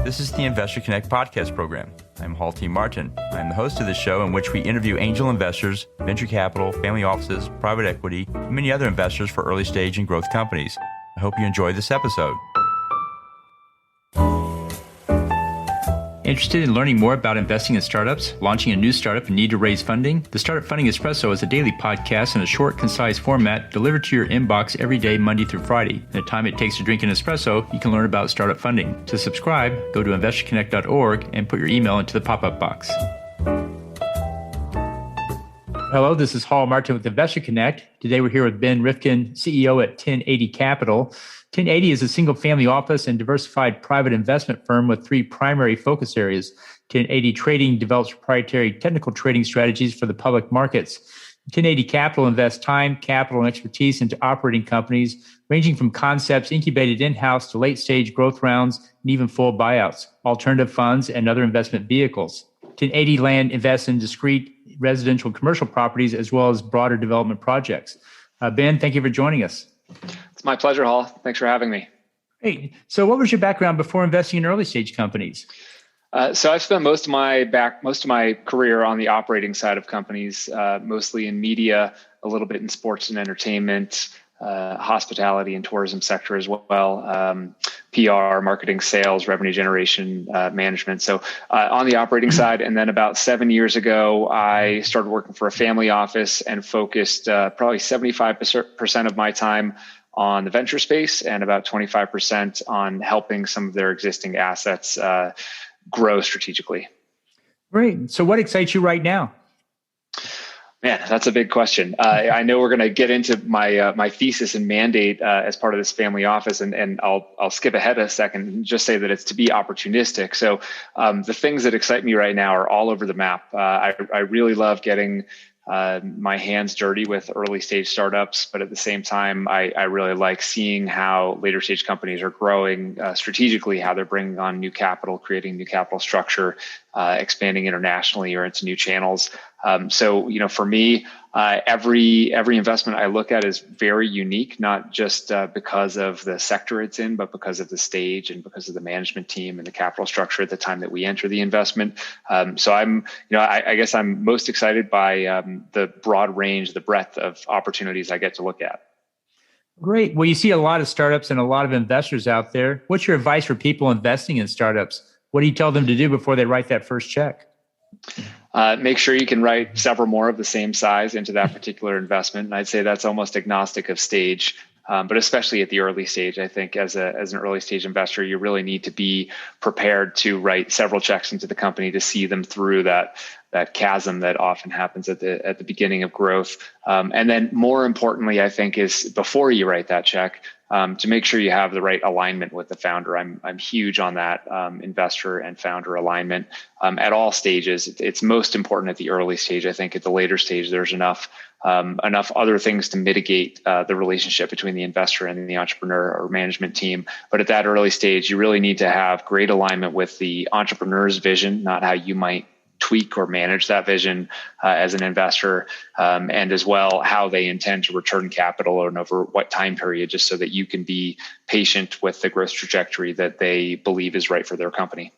This is the Investor Connect podcast program. I'm Hall T. Martin. I'm the host of the show in which we interview angel investors, venture capital, family offices, private equity, and many other investors for early stage and growth companies. I hope you enjoy this episode. Interested in learning more about investing in startups, launching a new startup, and need to raise funding? The Startup Funding Espresso is a daily podcast in a short, concise format delivered to your inbox every day, Monday through Friday. In the time it takes to drink an espresso, you can learn about startup funding. To subscribe, go to investorconnect.org and put your email into the pop-up box. Hello, this is Hall Martin with Investor Connect. Today we're here with Ben Rifkin, CEO at 1080 Capital. 1080 is a single-family office and diversified private investment firm with three primary focus areas. 1080 Trading develops proprietary technical trading strategies for the public markets. 1080 Capital invests time, capital, and expertise into operating companies, ranging from concepts incubated in-house to late-stage growth rounds and even full buyouts, alternative funds, and other investment vehicles. 1080 Land invests in discrete residential and commercial properties as well as broader development projects. Ben, thank you for joining us. It's my pleasure, Hall. Thanks for having me. Great. So what was your background before investing in early stage companies? So I've spent most of my career on the operating side of companies, mostly in media, a little bit in sports and entertainment, hospitality and tourism sector as well, PR, marketing, sales, revenue generation, management. So on the operating side, and then about 7 years ago, I started working for a family office and focused probably 75% of my time on the venture space and about 25% on helping some of their existing assets grow strategically. Great. So what excites you right now? Man, that's a big question. I know we're going to get into my thesis and mandate as part of this family office, and I'll skip ahead a second and just say that it's to be opportunistic. So the things that excite me right now are all over the map. I really love getting my hands dirty with early stage startups, but at the same time, I really like seeing how later stage companies are growing strategically, how they're bringing on new capital, creating new capital structure, expanding internationally or into new channels. So, for me, every investment I look at is very unique, not just because of the sector it's in, but because of the stage and because of the management team and the capital structure at the time that we enter the investment. So I guess I'm most excited by the broad range, the breadth of opportunities I get to look at. Great. Well, you see a lot of startups and a lot of investors out there. What's your advice for people investing in startups? What do you tell them to do before they write that first check? Make sure you can write several more of the same size into that particular investment. And I'd say that's almost agnostic of stage, but especially at the early stage. I think as an early stage investor, you really need to be prepared to write several checks into the company to see them through that chasm that often happens at the beginning of growth. And then more importantly, I think, is before you write that check, to make sure you have the right alignment with the founder. I'm huge on that investor and founder alignment at all stages. It's most important at the early stage. I think at the later stage, there's enough other things to mitigate the relationship between the investor and the entrepreneur or management team. But at that early stage, you really need to have great alignment with the entrepreneur's vision, not how you might tweak or manage that vision as an investor, and as well how they intend to return capital and over what time period, just so that you can be patient with the growth trajectory that they believe is right for their company.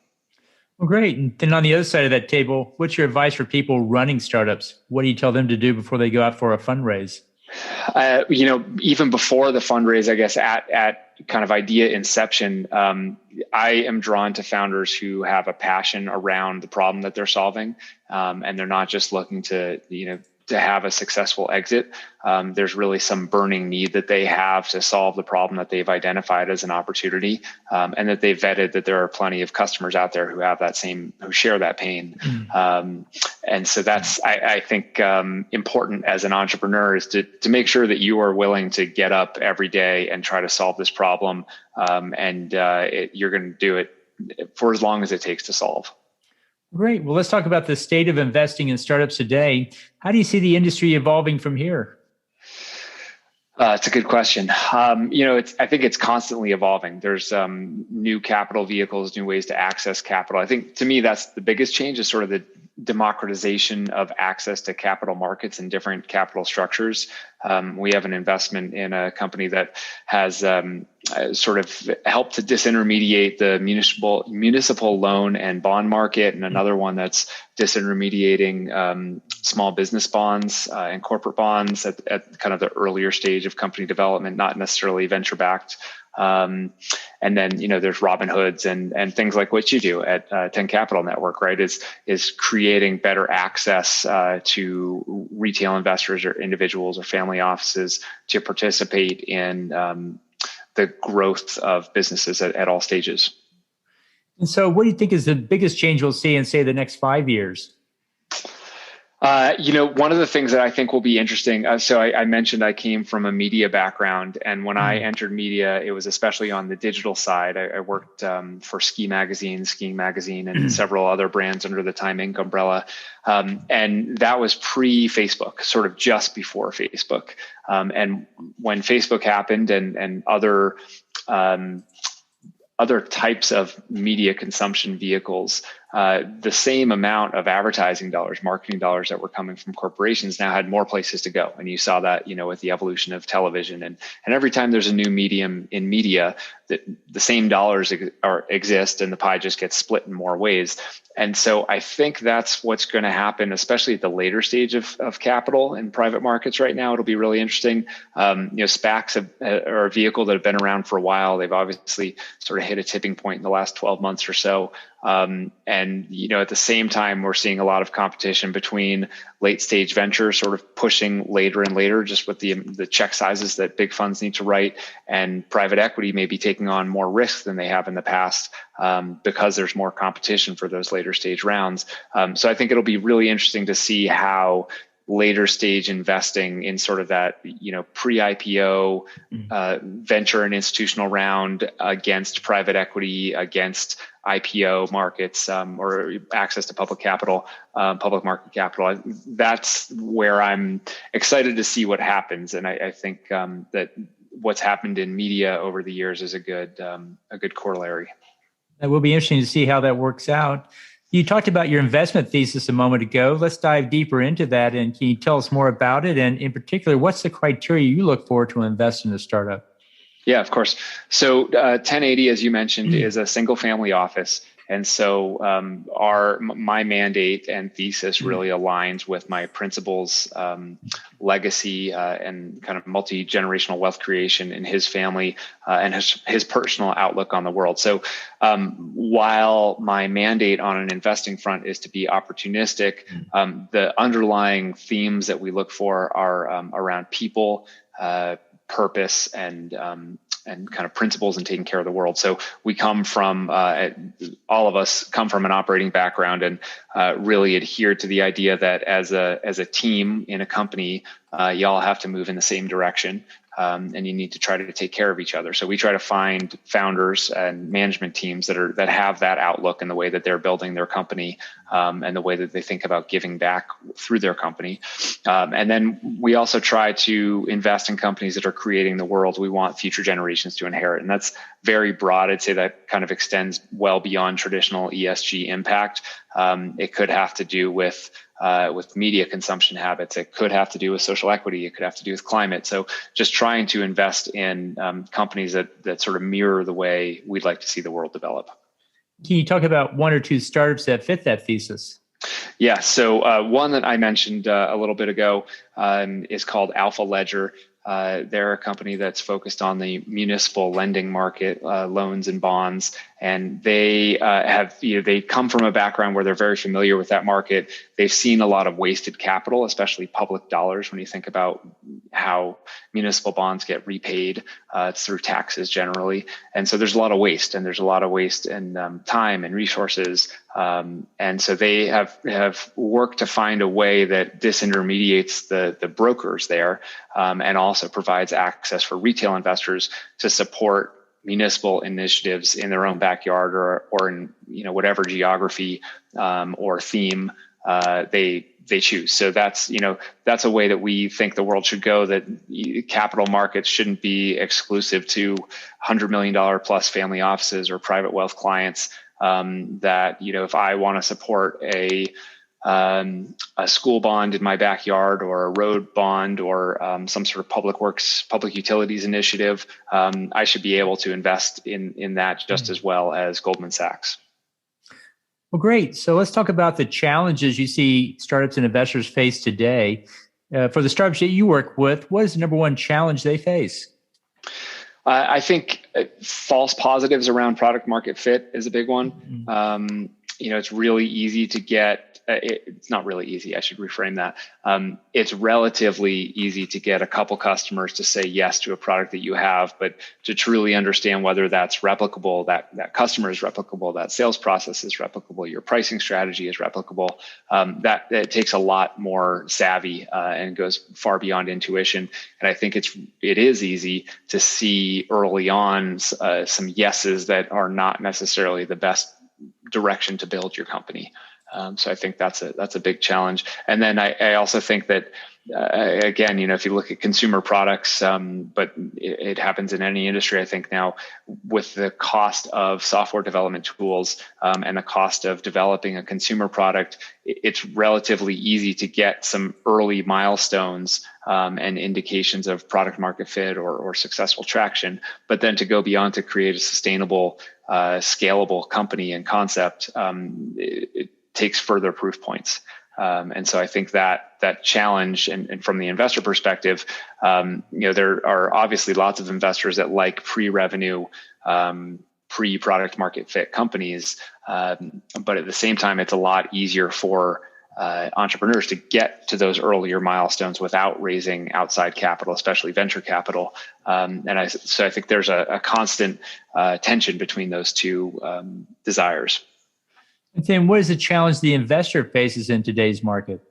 Well, great. And then on the other side of that table, what's your advice for people running startups? What do you tell them to do before they go out for a fundraise? Even before the fundraise, I guess at kind of idea inception, I am drawn to founders who have a passion around the problem that they're solving, and they're not just looking to have a successful exit. There's really some burning need that they have to solve the problem that they've identified as an opportunity, and that they've vetted that there are plenty of customers out there who have who share that pain. And so that's, I think, important as an entrepreneur is to make sure that you are willing to get up every day and try to solve this problem. And you're going to do it for as long as it takes to solve. Great. Well, let's talk about the state of investing in startups today. How do you see the industry evolving from here? It's a good question. I think it's constantly evolving. There's new capital vehicles, new ways to access capital. I think to me, that's the biggest change is sort of democratization of access to capital markets and different capital structures. We have an investment in a company that has sort of helped to disintermediate the municipal loan and bond market, and another one that's disintermediating small business bonds and corporate bonds at kind of the earlier stage of company development, not necessarily venture backed. And then, there's Robinhoods and things like what you do at 10 Capital Network, right? Is creating better access to retail investors or individuals or family offices to participate in the growth of businesses at all stages. And so what do you think is the biggest change we'll see in, say, the next 5 years? One of the things that I think will be interesting, so I mentioned I came from a media background, and when I entered media, it was especially on the digital side. I worked for Skiing Magazine, and several other brands under the Time Inc. umbrella. And that was pre-Facebook, sort of just before Facebook. And when Facebook happened and other types of media consumption vehicles, the same amount of advertising dollars, marketing dollars that were coming from corporations now had more places to go. And you saw that, with the evolution of television. And every time there's a new medium in media, that the same dollars exist and the pie just gets split in more ways. And so I think that's what's going to happen, especially at the later stage of capital in private markets right now. It'll be really interesting. SPACs are a vehicle that have been around for a while. They've obviously sort of hit a tipping point in the last 12 months or so. And at the same time, we're seeing a lot of competition between late stage venture sort of pushing later and later, just with the check sizes that big funds need to write, and private equity may be taking on more risk than they have in the past because there's more competition for those later stage rounds. So I think it'll be really interesting to see how later stage investing in sort of that, pre-IPO venture and institutional round against private equity, against IPO markets, or access to public market capital. That's where I'm excited to see what happens. And I think that what's happened in media over the years is a good corollary. It will be interesting to see how that works out. You talked about your investment thesis a moment ago. Let's dive deeper into that. And can you tell us more about it? And in particular, what's the criteria you look for to invest in a startup? Yeah, of course. So 1080, as you mentioned, is a single family office. And so my mandate and thesis really aligns with my principal's legacy and kind of multi-generational wealth creation in his family and his personal outlook on the world. So while my mandate on an investing front is to be opportunistic, the underlying themes that we look for are around people, purpose, and kind of principles in taking care of the world. So we come from, all of us come from an operating background and really adhere to the idea that as a team in a company, you all have to move in the same direction. And you need to try to take care of each other. So we try to find founders and management teams that have that outlook in the way that they're building their company, and the way that they think about giving back through their company. And then we also try to invest in companies that are creating the world we want future generations to inherit. And that's very broad. I'd say that kind of extends well beyond traditional ESG impact. It could have to do with media consumption habits. It could have to do with social equity. It could have to do with climate. So just trying to invest in companies that sort of mirror the way we'd like to see the world develop. Can you talk about one or two startups that fit that thesis? Yeah. So one that I mentioned a little bit ago is called Alpha Ledger. They're a company that's focused on the municipal lending market, loans and bonds, and they they come from a background where they're very familiar with that market. They've seen a lot of wasted capital, especially public dollars. When you think about how municipal bonds get repaid, it's through taxes generally, and so there's a lot of waste, and there's a lot of waste in time and resources. And so they have worked to find a way that disintermediates the brokers there, and also provides access for retail investors to support municipal initiatives in their own backyard or in whatever geography or theme they choose. So that's a way that we think the world should go, that capital markets shouldn't be exclusive to $100 million plus family offices or private wealth clients. That if I want to support a a school bond in my backyard, or a road bond, or some sort of public works, public utilities initiative, I should be able to invest in that just as well as Goldman Sachs. Well, great. So let's talk about the challenges you see startups and investors face today. For the startups that you work with, what is the number one challenge they face? I think false positives around product market fit is a big one. It's really easy to get, it's not really easy, I should reframe that. It's relatively easy to get a couple customers to say yes to a product that you have, but to truly understand whether that's replicable, that customer is replicable, that sales process is replicable, your pricing strategy is replicable, that takes a lot more savvy and goes far beyond intuition. And I think it is easy to see early on some yeses that are not necessarily the best direction to build your company. So I think that's a big challenge. And then I also think that, again, if you look at consumer products, but it happens in any industry, I think now with the cost of software development tools and the cost of developing a consumer product, it's relatively easy to get some early milestones and indications of product market fit or successful traction, but then to go beyond to create a sustainable, scalable company and concept, it takes further proof points. And so I think that challenge, and from the investor perspective, there are obviously lots of investors that like pre-revenue, pre-product market fit companies. But at the same time, it's a lot easier for entrepreneurs to get to those earlier milestones without raising outside capital, especially venture capital. So I think there's a constant tension between those two desires. And Tim, what is the challenge the investor faces in today's market?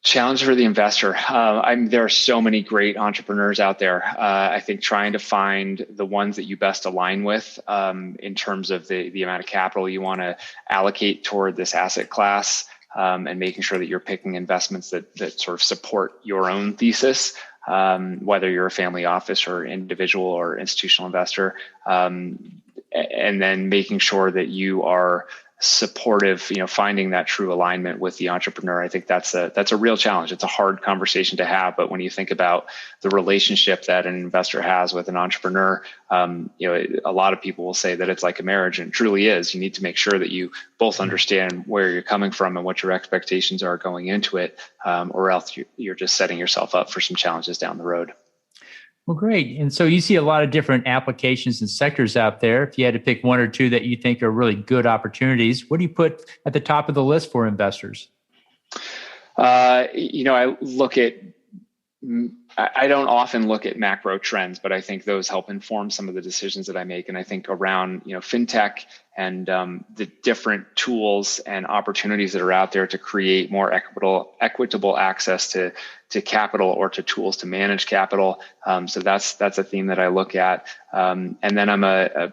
Challenge for the investor. There are so many great entrepreneurs out there. I think trying to find the ones that you best align with in terms of the amount of capital you want to allocate toward this asset class, and making sure that you're picking investments that sort of support your own thesis, whether you're a family office or individual or institutional investor. And then making sure that you are supportive, finding that true alignment with the entrepreneur. I think that's a real challenge. It's a hard conversation to have, but when you think about the relationship that an investor has with an entrepreneur, a lot of people will say that it's like a marriage, and it truly is. You need to make sure that you both understand where you're coming from and what your expectations are going into it, or else you're just setting yourself up for some challenges down the road. Well, great. And so you see a lot of different applications and sectors out there. If you had to pick one or two that you think are really good opportunities, what do you put at the top of the list for investors? I don't often look at macro trends, but I think those help inform some of the decisions that I make. And I think around, fintech and the different tools and opportunities that are out there to create more equitable access to capital or to tools to manage capital. So that's a theme that I look at. And then I'm a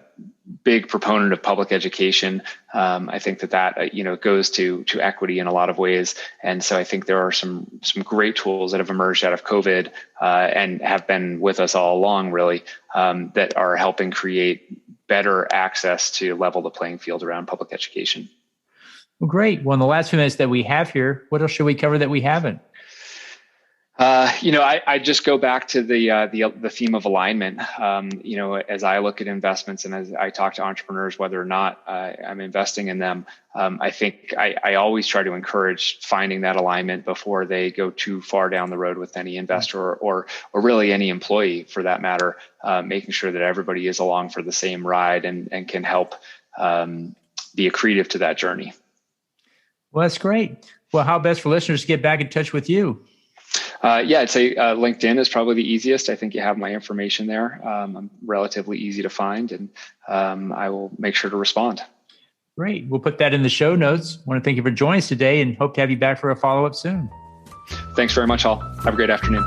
big proponent of public education. I think that goes to equity in a lot of ways. And so I think there are some great tools that have emerged out of COVID and have been with us all along, really, that are helping create better access to level the playing field around public education. Well, great. Well, in the last few minutes that we have here, what else should we cover that we haven't? I just go back to the theme of alignment. As I look at investments and as I talk to entrepreneurs, whether or not I'm investing in them, I think I always try to encourage finding that alignment before they go too far down the road with any investor or really any employee for that matter, making sure that everybody is along for the same ride and can help be accretive to that journey. Well, that's great. Well, how best for listeners to get back in touch with you? I'd say LinkedIn is probably the easiest. I think you have my information there. I'm relatively easy to find, and I will make sure to respond. Great. We'll put that in the show notes. I want to thank you for joining us today and hope to have you back for a follow-up soon. Thanks very much, Hall. Have a great afternoon.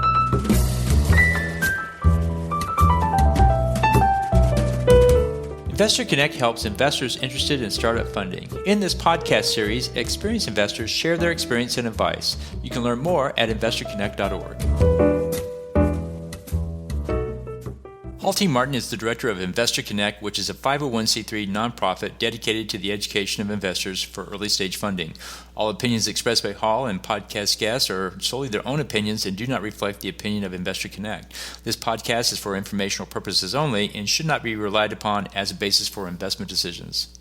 Investor Connect helps investors interested in startup funding. In this podcast series, experienced investors share their experience and advice. You can learn more at investorconnect.org. Hall T. Martin is the director of Investor Connect, which is a 501c3 nonprofit dedicated to the education of investors for early stage funding. All opinions expressed by Hall and podcast guests are solely their own opinions and do not reflect the opinion of Investor Connect. This podcast is for informational purposes only and should not be relied upon as a basis for investment decisions.